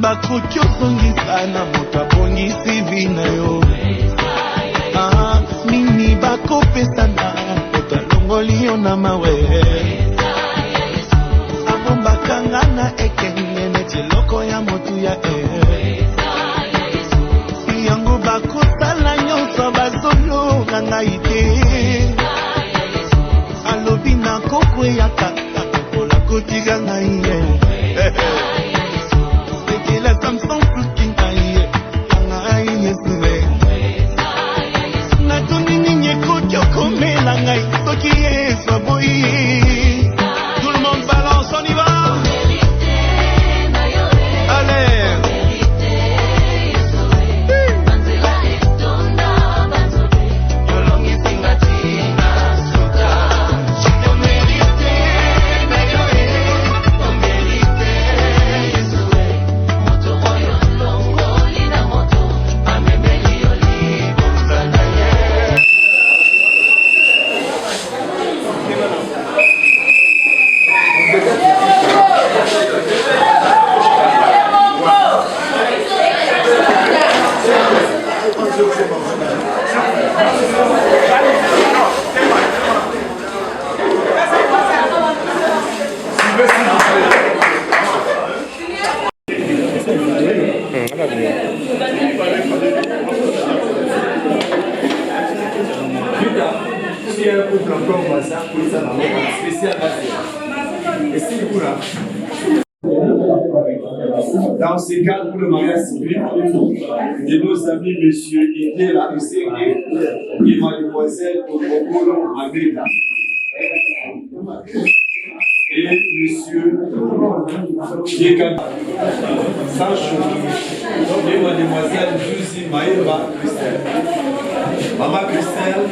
bakoki osongisa na moto abongisi vi na yo. Nini bakopesa na moto alongoli yo na mawe. Abombakanga na ekenge neti eloko ya motu ya yango bakosala nyonso bazolonga ngai te. Alobi na kokweyaka kola kotika ngai ye. Sekela Samson plus ngai ngai nesue. Natoni ninye koki okomela ngai soki Yesu aboyi. Tout le monde balance, on y va. Dans ces cadres pour le mariage civil de nos amis monsieur Idela Usenge et mademoiselle Okokolo Abeda et monsieur Yeka Sancho et mademoiselle Juzi Maëva Christelle. Maman Christelle,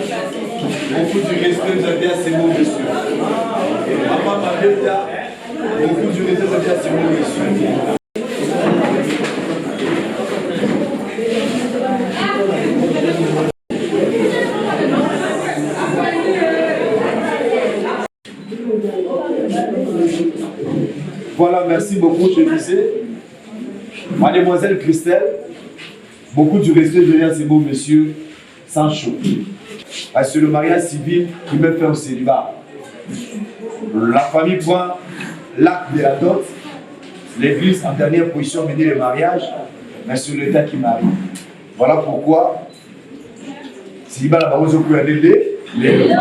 beaucoup du respect vous avez à ces mots, monsieur. Maman Mabeda, beaucoup du respect vous avez à ces mots, monsieur. Voilà, merci beaucoup, je disais. Mademoiselle Christelle, beaucoup du respect derrière ces mots, monsieur Sancho. C'est le mariage civil qui met fin au célibat. La famille prend l'acte de la dot, l'église en dernière position mener le mariage, mais c'est l'État qui marie. Voilà pourquoi, si la barose peut aller il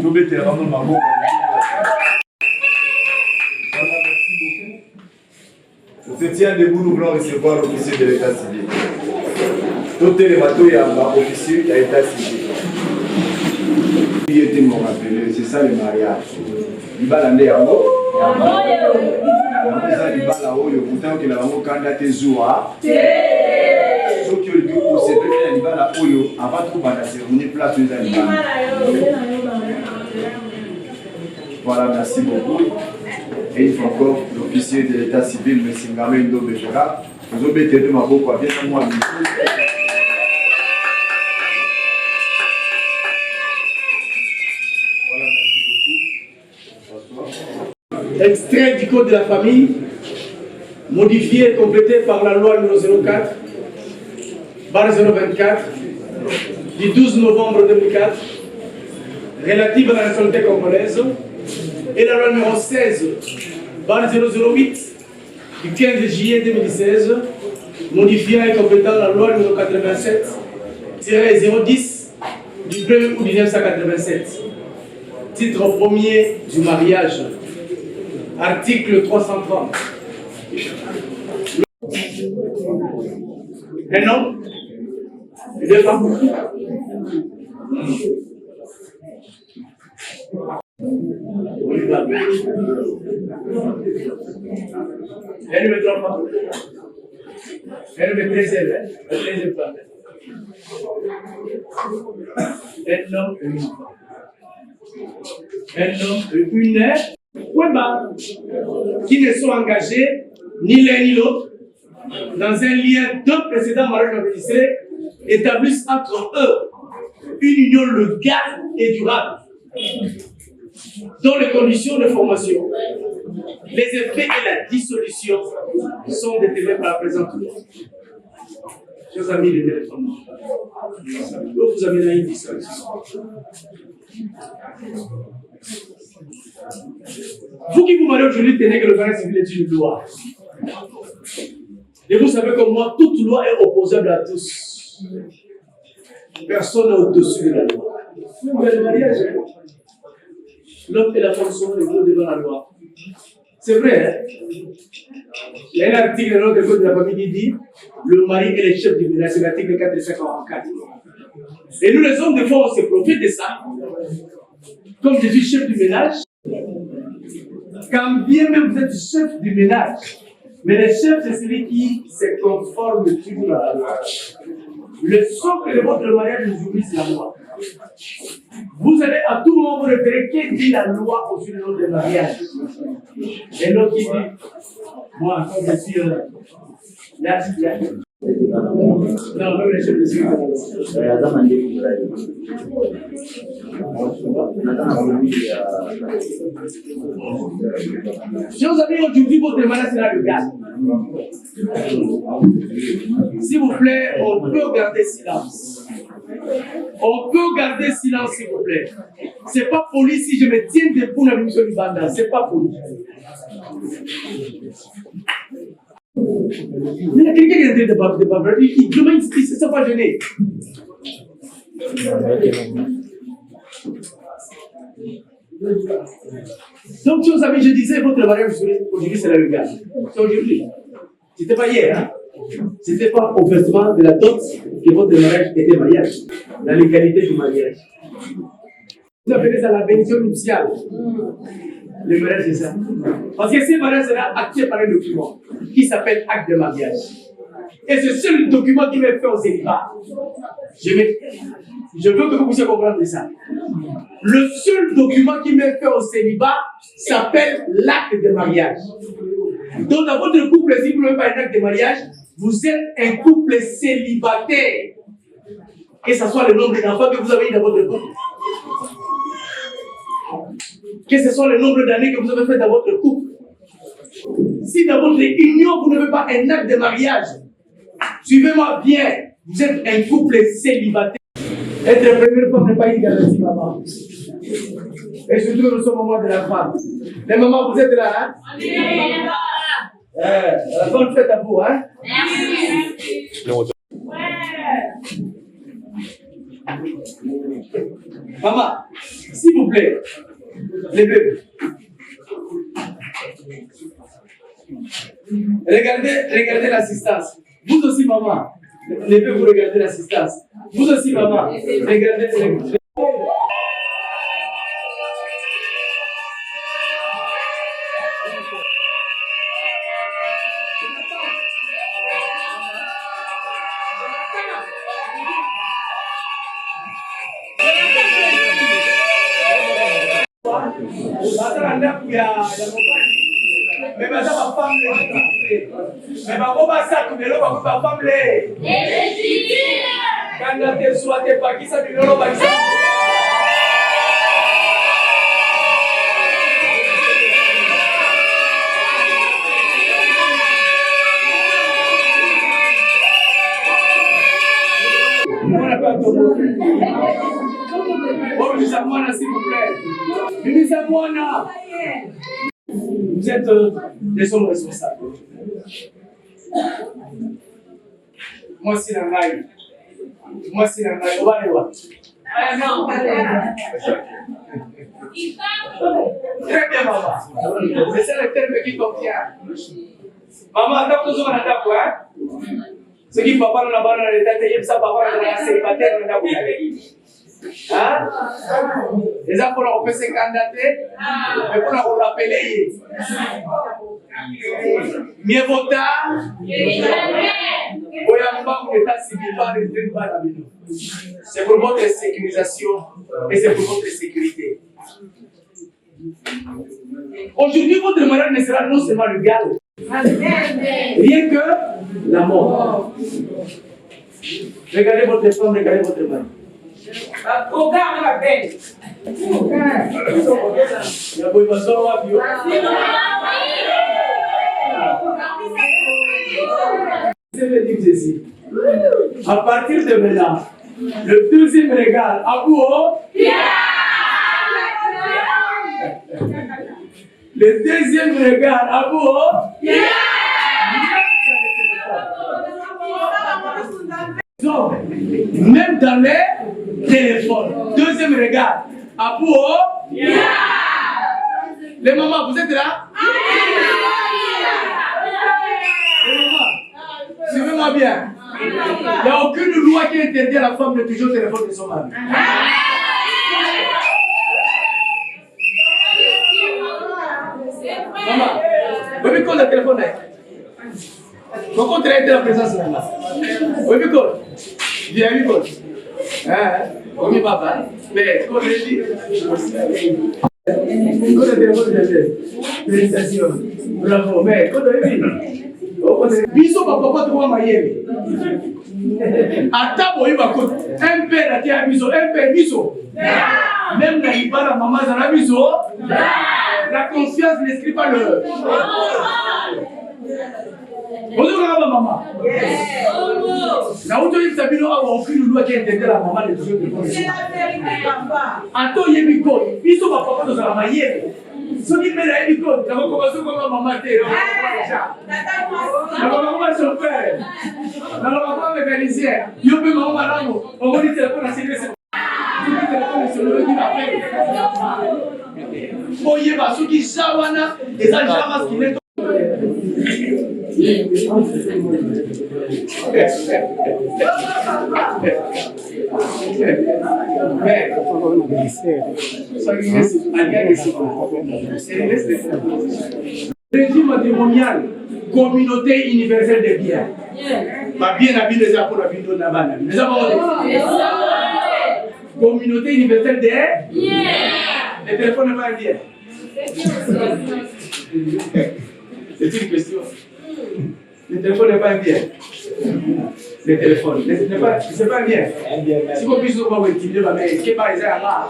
faut mettre vraiment le mambo. On se tient debout, nous voulons recevoir l'officier de l'état civil. Tous les bateaux, il y a un officier de l'état civil. Il était mon rappelé, c'est ça le mariage. Il va l'amener à l'eau. Il va là-haut, pourtant qu'il a vraiment candidaté Zoua. Ceux qui ont le but pour se préparer, il va là-haut, avant tout, la cérémonie, place les animaux. Voilà, merci beaucoup. Et une fois encore, l'officier de l'état civil, M. Ngame Ndo Bejera, nous avons été de ma beaucoup à bien à moi. Voilà, merci beaucoup. Extrait du code de la famille, modifié et complété par la loi numéro 04, barre 024, du 12 novembre 2004, relative à la nationalité congolaise, et la loi numéro 16, barre 008, du 15 juillet 2016, modifiant et complétant la loi numéro 87-010 du 1er août 1987. Titre premier du mariage. Article 330. Un homme, deux femmes. Elle me trompe pas. Elle me préserve. Elle me pas. Un homme, une femme. Un homme, une qui ne sont engagés, ni l'un ni l'autre, dans un lien de précédents mariages organisés, établissent entre eux une union légale et durable, dont les conditions de formation, les effets et la dissolution sont déterminés par la présente loi. Chers amis, les téléphones, vous avez là une dissolution. Vous qui vous mariez aujourd'hui, tenez que le mariage civil est une loi. Et vous savez comme moi, toute loi est opposable à tous. Personne n'est au-dessus de la loi. Mais le mariage, l'homme et la femme sont égaux devant la loi. C'est vrai, hein? Il y a un article dans le code de la famille qui dit le mari est le chef du ménage, c'est l'article 454. Et nous, les hommes, des fois, on se profite de ça. Comme je suis chef du ménage, quand bien même vous êtes chef du ménage, mais le chef, c'est celui qui se conforme toujours à la loi. Le socle de votre mariage aujourd'hui, c'est la loi. Vous allez à tout moment vous référer qui dit la loi au sujet de notre mariage. Et l'autre qui dit, moi, quand je suis là, non, même les chefs de sécurité. Chers amis, aujourd'hui, votre mariage sera le gars. S'il vous plaît, on peut garder silence. On peut garder silence, s'il vous plaît. C'est pas poli si je me tiens debout dans l'émission du Banda. C'est pas poli. Il y a quelqu'un qui est en train de parler. Il ne s'est pas gêné. Donc, chers amis, je disais, votre mariage aujourd'hui, c'est la légale. C'est aujourd'hui. C'était pas hier, hein? C'était pas au versement de la dot que votre mariage était mariage. La légalité du mariage. Vous appelez ça la bénédiction nuptiale. Le mariage, c'est ça. Parce que ce mariage sera acté par un document qui s'appelle acte de mariage. Et c'est ce seul document qui m'est fait au célibat. Je veux que vous puissiez comprendre ça. Le seul document qui m'est fait au célibat s'appelle l'acte de mariage. Donc, dans votre couple, si vous n'avez pas un acte de mariage, vous êtes un couple célibataire. Que ce soit le nombre d'enfants que vous avez eu dans votre couple. Que ce soit le nombre d'années que vous avez fait dans votre couple. Si dans votre union, vous n'avez pas un acte de mariage, suivez-moi bien, vous êtes un couple célibataire. Être la première femme n'est pas une garantie, maman. Et surtout que nous sommes au mois de la femme. Les mamans, vous êtes là, hein? La bonne fête à vous, hein? Maman, s'il vous plaît, les bébés. Regardez l'assistance. Vous aussi, maman. Les bébés, vous regardez l'assistance. Vous aussi, maman. Regardez. Mais madame, ma femme, mais ma femme, ça, tu ne l'as pas femme, quand tu sois tes pas qui ça, tu ne l'as pas. Oh, Misa Moana, s'il vous plaît. Misa Moana. Vous êtes des hommes responsables. Moi, c'est la maille. Moi, c'est la maille. On va aller voir. Très bien, maman. C'est ça le terme qui contient. Maman, attends, nous sommes à la table, hein? Ce qui papa nous a parlé dans les têtes, ça papa nous a célibataire, nous a parlé. Hein? Les gens pour on peut se candidater, mais pour nous rappeler. Mieux vaut tard. C'est pour votre sécurisation et c'est pour votre sécurité. Aujourd'hui, votre mariage ne sera non seulement légal, rien que la mort. Regardez votre femme, regardez votre mari. Regarde la peine. Il y a beau y passer, on va bien. Je vais dire ceci. À partir de maintenant, le deuxième regard, à vous, le deuxième regard, à vous, donc, même dans les téléphones, deuxième regard, à vous, les mamans, vous êtes là? Les mamans, suivez-moi bien. Il n'y a aucune loi qui interdit à la femme de toucher au téléphone de son mari. Maman, vous avez quoi le téléphone là? Pourquoi tu as été la présence là? Vous avez quoi? Viens, oui, quoi? Oui, papa. Mais, comment je dis? Quand le téléphone est félicitations. Bravo. Mais, quand tu as dit? Biso papa tu vois maïe. Attends, un père a été à biso, un père biso. Même dans les parents, maman, dans la biso. La conscience n'écrit pas le. Bonjour, maman. La autorité Sabino a aucune loi qui interdit la maman de toucher le téléphone. C'est la vérité, papa. Attends, Yemiko, biso papa dans la maïe. Si tu mets la hélico, tu vas commencer comme maman. Tu vas commencer son père. Tu vas commencer mécanicien. Tu peux maman madame. On va dire téléphone à sécurité. Tu peux téléphone sur le qui va faire. Oye, bah, ceux qui savent, et ça, jamais ce qu'il est. Régime matrimonial, communauté universelle des biens. Ma bien habillé déjà pour la vidéo Nabana. Communauté universelle des biens. Le téléphone n'est pas un bien. C'est une question. Le téléphone n'est pas un bien. Le téléphone, c'est pas bien. Si vous puissiez voir où utiliser ma mère, qui est pas là.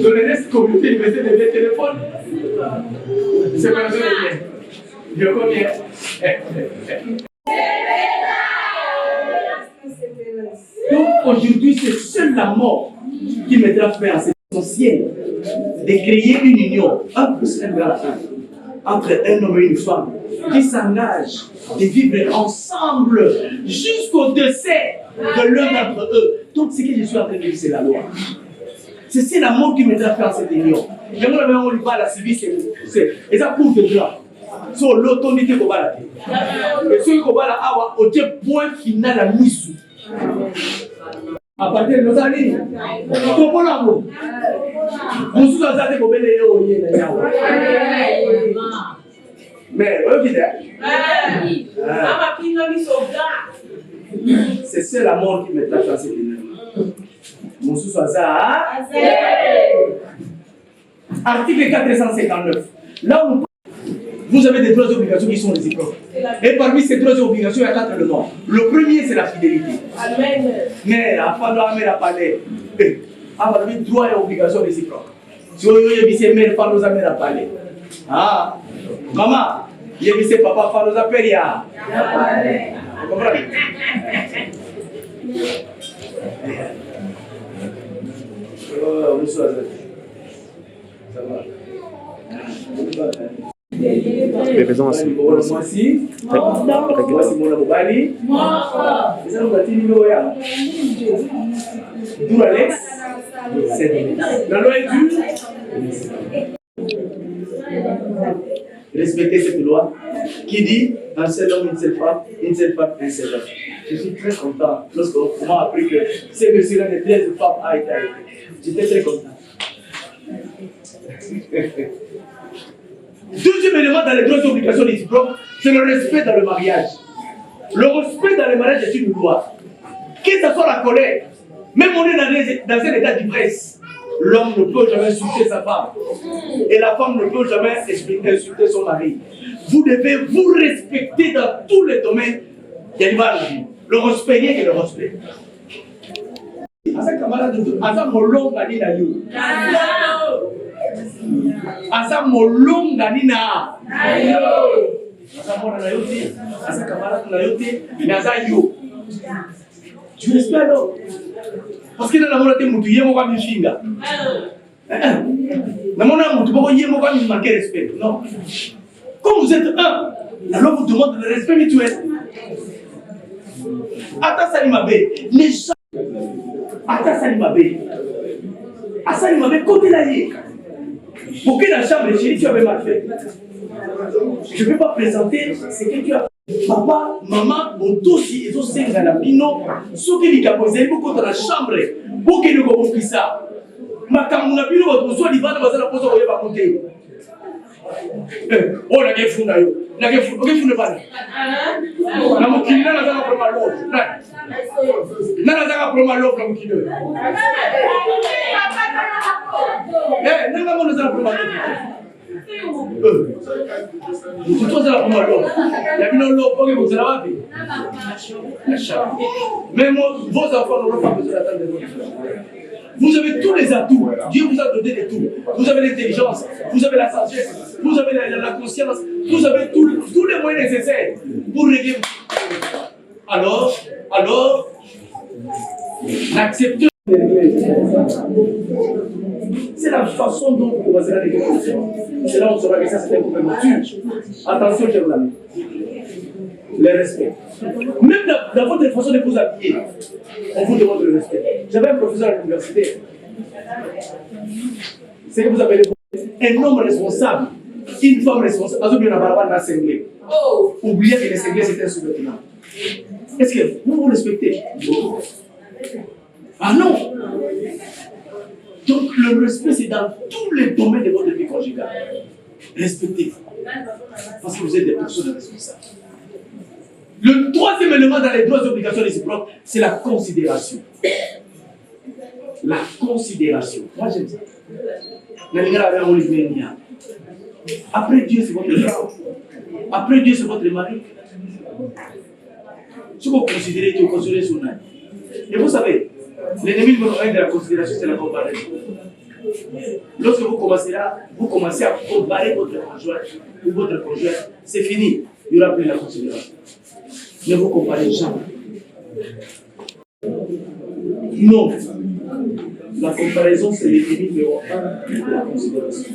Dans le reste communauté universelle des téléphones, c'est pas un bien. Je combien? Donc aujourd'hui, c'est seule la mort qui mettra fin à cette essentiel de créer une union, un plus un grand entre un homme et une femme, qui s'engagent de vivre ensemble jusqu'au décès de l'un d'entre eux. Donc ce que je suis en train de dire, c'est la loi. C'est la mort qui mettra fin à cette union. Et moi, on lui parle à Sylvie, c'est ça pour de droit. Sur l'autorité qu'on va la faire. Et ce qu'on va la avoir, au point final à Missou. À partir de nos années, comment l'amour? Nous sommes en train de mais, c'est seul la mort qui mettra fin à cette union. Nous sommes article 459. Là où vous avez des droits et obligations qui sont réciproques. Et parmi ces droits et obligations, il y a 4 éléments. Le premier, c'est la fidélité. Amen. Mais la femme doit amener la palais. Avoir des droits et obligations réciproques. Si vous avez dit que mère, femme doit amener la palais. Ah, maman, il y a dit que papa, femme doit appeler. Vous comprenez? Ça va. Les raisons aussi. Respectez cette loi qui dit un seul homme, une seule femme, un seul homme. Je suis très content lorsqu'on m'a appris que ce monsieur-là de 13 femmes a été arrêté. J'étais très content. Deuxième élément dans les deux obligations réciproques, c'est le respect dans le mariage. Le respect dans le mariage est une loi. Que ce soit la colère, même on est dans un état d'ivresse, l'homme ne peut jamais insulter sa femme. Et la femme ne peut jamais insulter son mari. Vous devez vous respecter dans tous les domaines. Il y a du mal à vie. Le respect, rien que le respect. Asa molonga nina. Tu respectes alors. Parce que dans la monnaie, tu es un finga. Dans la monnaie, tu es un respect. Non. Comme vous êtes un, alors vous demandez le respect mutuel. Ata Salimabe, les gens. Ata Salimabe. Ata Salimabe, côté là, pour que la chambre chérie, tu avais mal fait. Je ne vais pas présenter ce que tu as. Papa, maman, mon dossier, ils ont 5 ans. Ce qui est posé, beaucoup dans la chambre, pour que nous comprenions ça. Ma camouna, puis nous soit l'Ivan, nous allons poser au côté. Oh, la guerre fou, la guerre fou, ne pas. La moukine, n'a pas pris ma l'autre. N'a pas pris ma l'autre, la moukine. Eh, n'a pas pris ma l'autre. Vous tous la première l'eau. Il y a une l'eau pour que vous avez mais vos enfants n'auront pas besoin d'attendre de votre. Vous avez tous les atouts. Dieu vous a donné les tout. Vous avez l'intelligence, vous avez la sagesse, vous avez la conscience, vous avez tous les moyens nécessaires pour régler. Alors, l'accepter. C'est la façon dont vous commencez à régler. C'est là où on saura que ça c'est un problème mature. Attention, chers amis. Le respect. Même dans votre façon de vous habiller, on vous demande le respect. J'avais un professeur à l'université. C'est que vous appelez un homme responsable, une femme responsable. Oubliez que les cinglés c'est un sous-vêtement. Est-ce que vous vous respectez? Ah non! Donc le respect c'est dans tous les domaines de votre vie conjugale. Respectez-vous. Parce que vous êtes des personnes responsables. Le troisième élément dans les droits et obligations réciproques, c'est la considération. La considération. Moi j'aime ça. Après Dieu, c'est votre femme. Après Dieu, c'est votre mari. Si vous considérez, vous considérez son âme. Et vous savez, l'ennemi numéro 1 de la considération, c'est la comparaison. Lorsque vous commencez à comparer votre conjoint ou votre conjointe, c'est fini. Il n'y aura plus la considération. Ne vous comparez jamais. Non. La comparaison, c'est l'ennemi numéro 1 de la considération.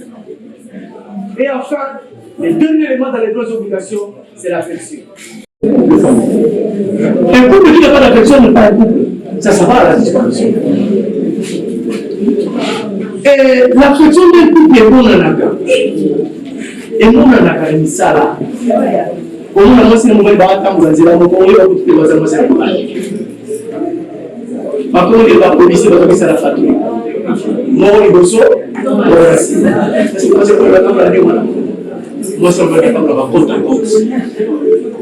Et enfin, le dernier élément dans les deux obligations, c'est l'affection. Un couple qui n'a pas d'affection n'est pas un couple. Ça va à la disparition. Et l'affection d'un couple est bonne en accord. Et mon en accord, c'est ça là. Au moins, moi, c'est le mauvais baratin, vous allez voir, on va vous dire, moi, c'est le mal. Par contre, il va policier, il va faire la fatouille. Moi, il va sauter. Moi, c'est pour la table à moi, c'est le table à côte à gauche.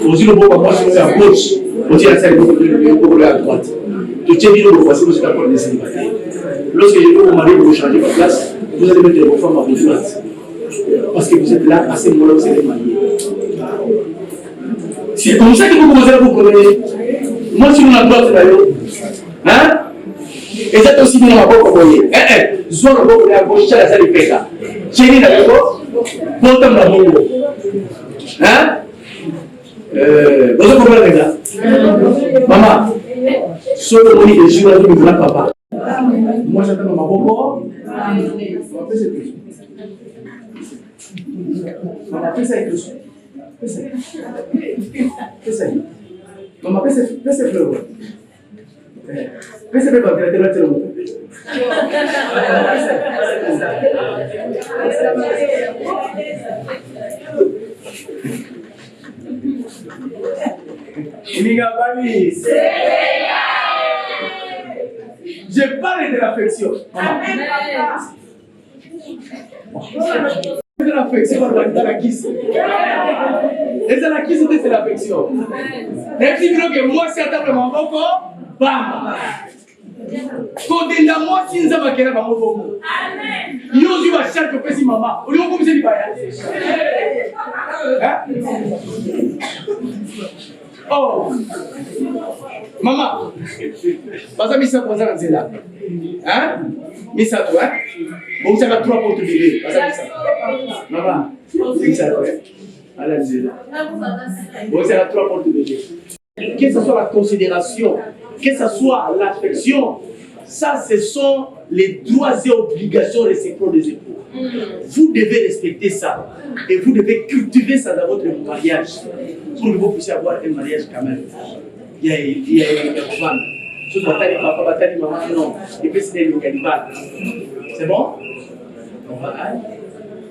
On dit le bon, moi, c'est à gauche. On dit à ça, il faut à droite. Tu tiens bien le voici, vous êtes encore des célibataires. Lorsque je vais vous marier, vous changez votre place, vous allez mettre vos femmes à votre place. Parce que vous êtes là, à ce moment-là, vous allez marier. C'est comme ça que vous commencez à vous connaître. Moi, si vous n'avez pas de hein? Et c'est aussi bien à beaucoup voyez. Soit le beaucoup à gauche, c'est la salle de péta. Chérie, d'accord? Bon temps la bongo. Hein? Vous comprenez ça? Maman, soit le moni de Jules, vous voulez papa. Moi, j'attends ma beaucoup. Maman, fais ça avec le son. Fais ça. Fais ça. Maman, fais ça fleur. Fais ça fleur, tu vas te le montrer. Je parle de l'affection. De l'affection, on va dire la kiss. Et c'est la kiss, c'est l'affection. Et si vous que moi, c'est à table mon boko, bam. Quand il y a moi, si nous avons quelqu'un dans mon boko. Il y a aussi ma chère que fait maman. Au lieu de vous dire, oh, maman, pas à missa pour ça, c'est là. Hein? Missa toi, bon, ça va 3 pour te bébé. Maman, c'est ça, ouais. Allez-y. Bon, c'est la 3 portes de Dieu. Que ce soit la considération, que ce soit l'affection, ça, ce sont les droits et obligations réciproques des époux. Vous devez respecter ça. Et vous devez cultiver ça dans votre mariage. Pour que vous puissiez avoir un mariage quand même. Il y a une femme. C'est bon?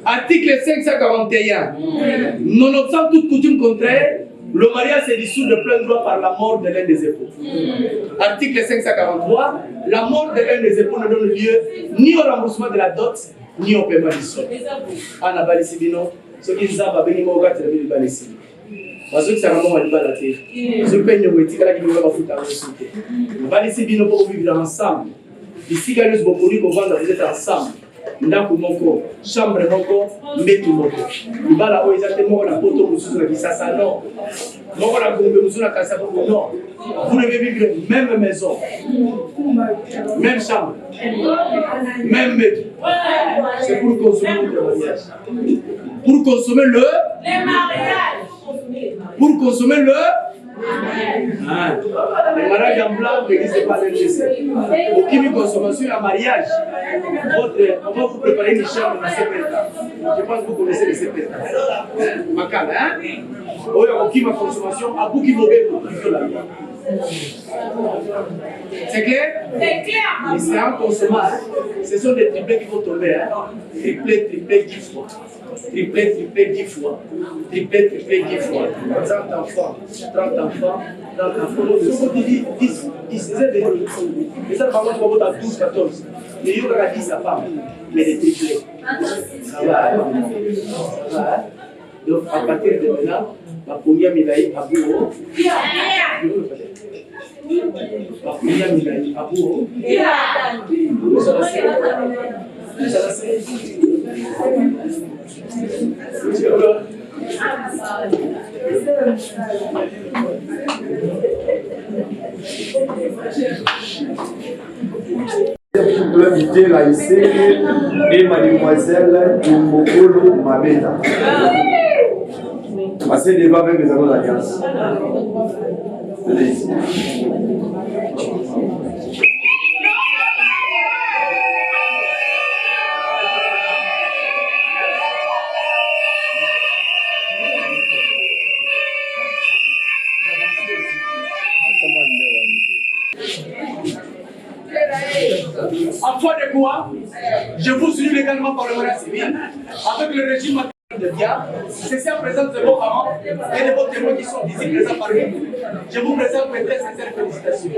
Article 541. Nonobstant toute coutume contraire, le mariage se dissout de plein droit par la mort de l'un des époux. Article 543. La mort de l'un des époux ne donne lieu ni au remboursement de la dot, ni au paiement du sol. Ana balisibino, ce qui nous a béni au gars de la balisi. Parce que ça va me la terre. Je peux nous mettre là qui nous va foutre à souter. Balisibino pour vivre ensemble. Ici, quand nous sommes connus, vous êtes ensemble. Ndako moko, chambre moko, mbetu moko. Ibala o exactement la poto mususu na kisasa non. Moko la gombe mususu na kasasa non. Vous devez vivre même maison, même chambre, même mbetu. C'est pour consommer le mariage. Pour consommer le mariage. Pour consommer le mariage en blanc n'existe pas l'NGC. Aucune consommation en mariage. On va vous préparer une chambre de CPTA. Je pense que vous connaissez les CPTA. Macab, hein? Aucune consommation à bout qui vous la loi. C'est clair? C'est clair. Et c'est un consommant. Ce sont des triplets qui vont tomber. Hein? Triplets, 10 fois. Triplets, 10 fois. Triplets, 10 fois. 30 enfants. 30 enfants. 30 enfants. Ce sont des 10. Les autres parents vont à 12, 14. Mais il y aura 10 à part. Mais des triplets. Ça va. Donc à partir de maintenant, la première médaille à bout. La première médaille à bout. L'invité là ici et mademoiselle Mokolo Mabeta. Passez le débat avec les amis d'alliance. Venez ici. En foi de quoi, je vous suis légalement par le mariage civil avec le régime de bien. Ceci en présence de vos parents et de vos témoins qui sont ici présents parmi vous. Je vous présente mes très sincères félicitations.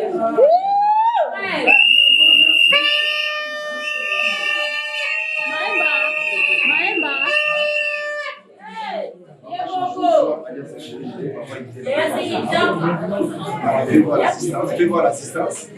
Fais voir l'assistance.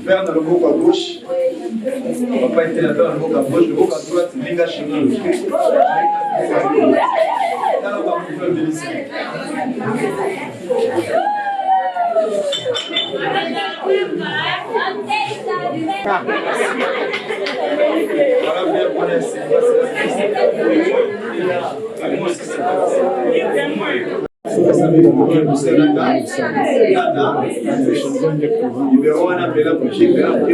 Vers dans le bouc à gauche. Papa était là dans le bouc à gauche, le bouc à droite, linga chemin. Là, on va vous faire délice. Voilà, bien pour les numéro 1 appelé pour Jérusalem.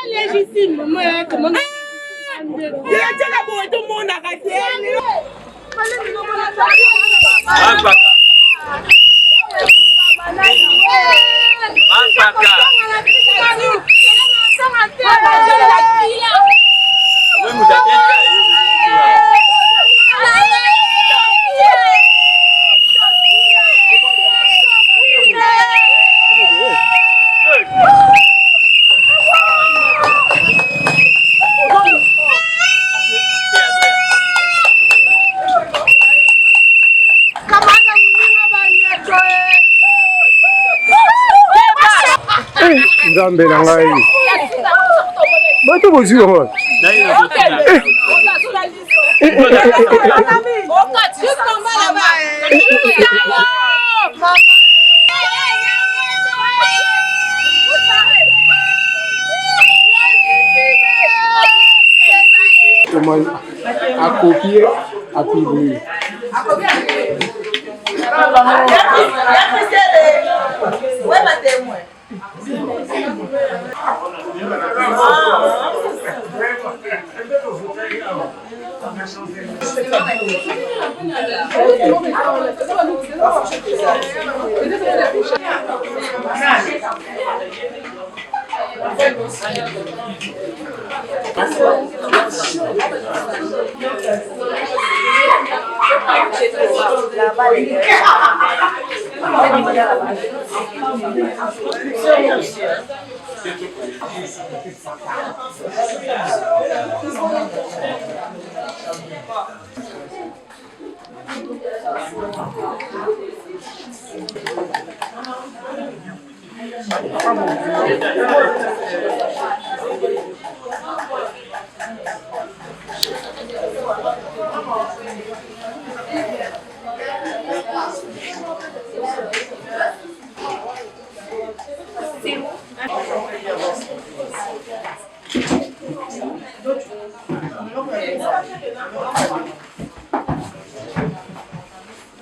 Légitime, moi, comment Nzambe na ngai. Bato bozwi ho. A copier, a publier.